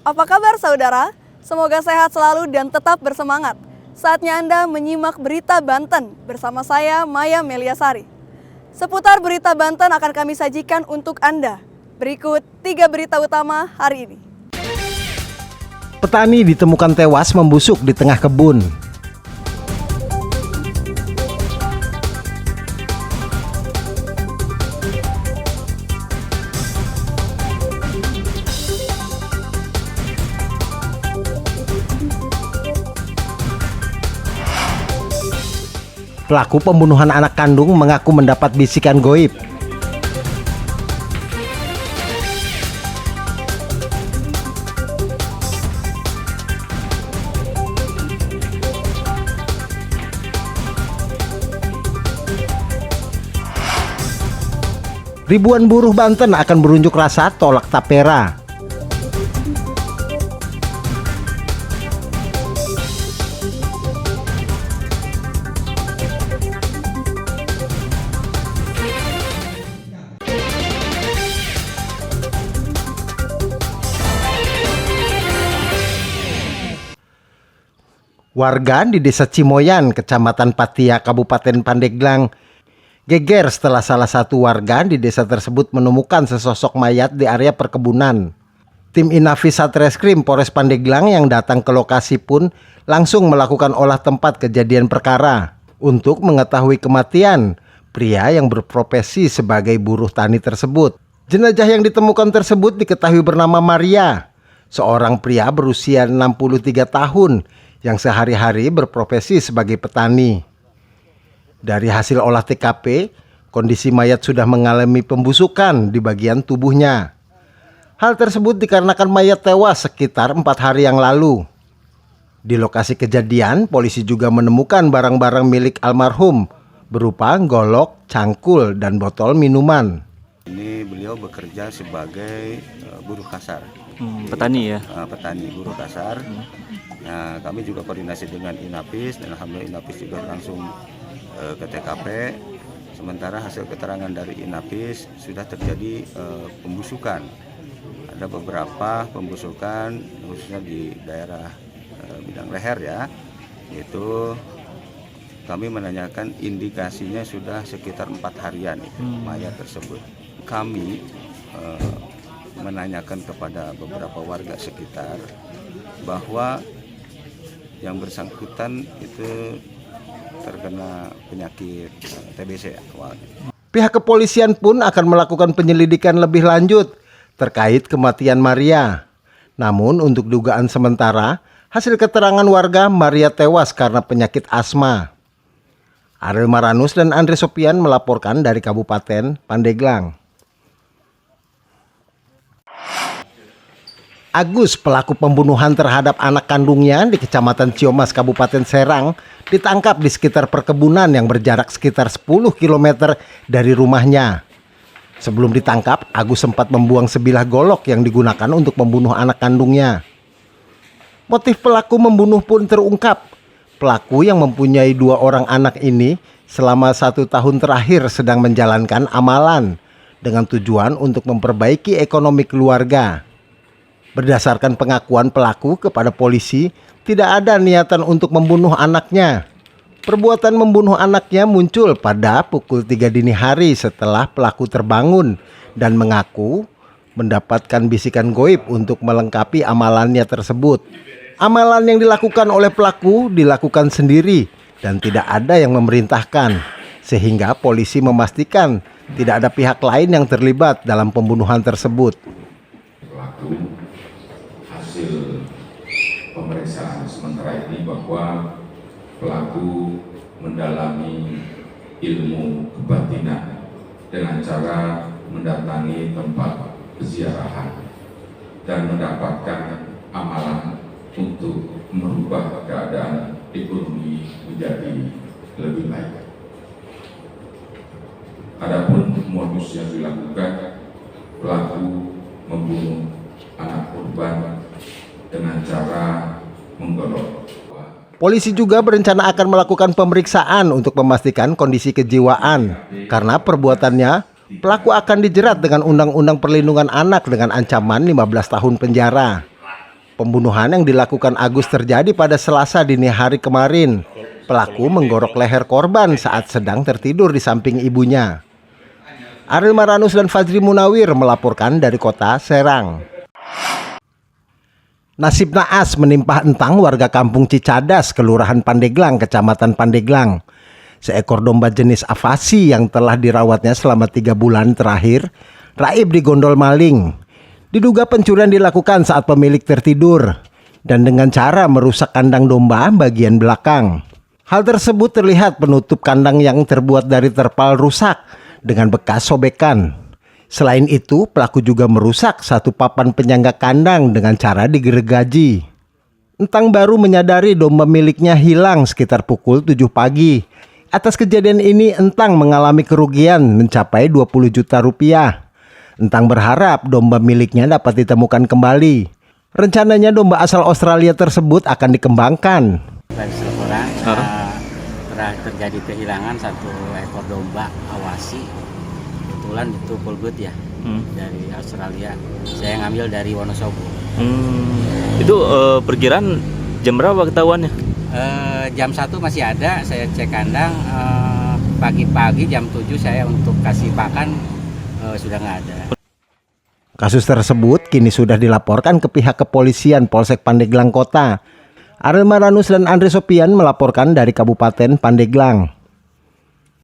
Apa kabar saudara? Semoga sehat selalu dan tetap bersemangat. Saatnya Anda menyimak Berita Banten bersama saya Maya Meliasari. Seputar Berita Banten akan kami sajikan untuk Anda. Berikut 3 berita utama hari ini. Petani ditemukan tewas membusuk di tengah kebun. Pelaku pembunuhan anak kandung mengaku mendapat bisikan goib. Ribuan buruh Banten akan berunjuk rasa tolak tapera. Warga di Desa Cimoyan, Kecamatan Patia, Kabupaten Pandeglang, geger setelah salah satu warga di desa tersebut menemukan sesosok mayat di area perkebunan. Tim Inafis Satreskrim Polres Pandeglang yang datang ke lokasi pun langsung melakukan olah tempat kejadian perkara untuk mengetahui kematian pria yang berprofesi sebagai buruh tani tersebut. Jenazah yang ditemukan tersebut diketahui bernama Maria, seorang pria berusia 63 tahun yang sehari-hari berprofesi sebagai petani. Dari hasil olah TKP, kondisi mayat sudah mengalami pembusukan di bagian tubuhnya. Hal tersebut dikarenakan mayat tewas sekitar 4 hari yang lalu. Di lokasi kejadian, polisi juga menemukan barang-barang milik almarhum berupa golok, cangkul, dan botol minuman. Ini beliau bekerja sebagai buruh kasar. Petani ya? Petani, buruh kasar. Nah, kami juga koordinasi dengan Inafis dan alhamdulillah Inafis juga langsung ke TKP. Sementara hasil keterangan dari Inafis sudah terjadi pembusukan. Ada beberapa pembusukan khususnya di daerah bidang leher ya. Itu kami menanyakan indikasinya sudah sekitar 4 harian mayat tersebut. Kami menanyakan kepada beberapa warga sekitar bahwa yang bersangkutan itu terkena penyakit TBC awalnya. Pihak kepolisian pun akan melakukan penyelidikan lebih lanjut terkait kematian Maria. Namun untuk dugaan sementara, hasil keterangan warga Maria tewas karena penyakit asma. Ariel Maranus dan Andre Sopian melaporkan dari Kabupaten Pandeglang. Agus, pelaku pembunuhan terhadap anak kandungnya di Kecamatan Ciomas, Kabupaten Serang, ditangkap di sekitar perkebunan yang berjarak sekitar 10 km dari rumahnya. Sebelum ditangkap, Agus sempat membuang sebilah golok yang digunakan untuk membunuh anak kandungnya. Motif pelaku membunuh pun terungkap. Pelaku yang mempunyai 2 orang anak ini selama 1 tahun terakhir sedang menjalankan amalan dengan tujuan untuk memperbaiki ekonomi keluarga. Berdasarkan pengakuan pelaku kepada polisi, tidak ada niatan untuk membunuh anaknya. Perbuatan membunuh anaknya muncul pada pukul 3 dini hari setelah pelaku terbangun dan mengaku mendapatkan bisikan goib untuk melengkapi amalannya tersebut. Amalan yang dilakukan oleh pelaku dilakukan sendiri dan tidak ada yang memerintahkan, sehingga polisi memastikan tidak ada pihak lain yang terlibat dalam pembunuhan tersebut. Pelaku hasil pemeriksaan sementara ini bahwa pelaku mendalami ilmu kebatinan dengan cara mendatangi tempat peziarahan dan mendapatkan amalan untuk merubah keadaan ekonomi menjadi lebih baik. Adapun modus yang dilakukan, pelaku membunuh anak korban dengan cara menggolok. Polisi juga berencana akan melakukan pemeriksaan untuk memastikan kondisi kejiwaan. Karena perbuatannya, pelaku akan dijerat dengan Undang-Undang Perlindungan Anak dengan ancaman 15 tahun penjara. Pembunuhan yang dilakukan Agus terjadi pada Selasa dini hari kemarin. Pelaku menggorok leher korban saat sedang tertidur di samping ibunya. Ariel Maranus dan Fajri Munawir melaporkan dari kota Serang. Nasib naas menimpa Entang, warga kampung Cicadas, Kelurahan Pandeglang, Kecamatan Pandeglang. Seekor domba jenis avasi yang telah dirawatnya selama 3 bulan terakhir, raib digondol maling. Diduga pencurian dilakukan saat pemilik tertidur dan dengan cara merusak kandang domba bagian belakang. Hal tersebut terlihat penutup kandang yang terbuat dari terpal rusak dengan bekas sobekan. Selain itu, pelaku juga merusak satu papan penyangga kandang dengan cara digergaji. Entang baru menyadari domba miliknya hilang sekitar pukul 7 pagi. Atas kejadian ini, Entang mengalami kerugian mencapai 20 juta rupiah. Entang berharap domba miliknya dapat ditemukan kembali. Rencananya domba asal Australia tersebut akan dikembangkan. Dari laporan pernah terjadi kehilangan satu ekor domba awasi. Kebetulan itu pulgut ya, dari Australia. Saya ngambil dari Wonosobo. Itu perkiraan jam berapa ketahuannya? Jam 1 masih ada, saya cek kandang. Pagi-pagi jam 7 saya untuk kasih pakan sudah nggak ada. Kasus tersebut kini sudah dilaporkan ke pihak kepolisian Polsek Pandeglang Kota. Ariel Maranus dan Andre Sopian melaporkan dari Kabupaten Pandeglang.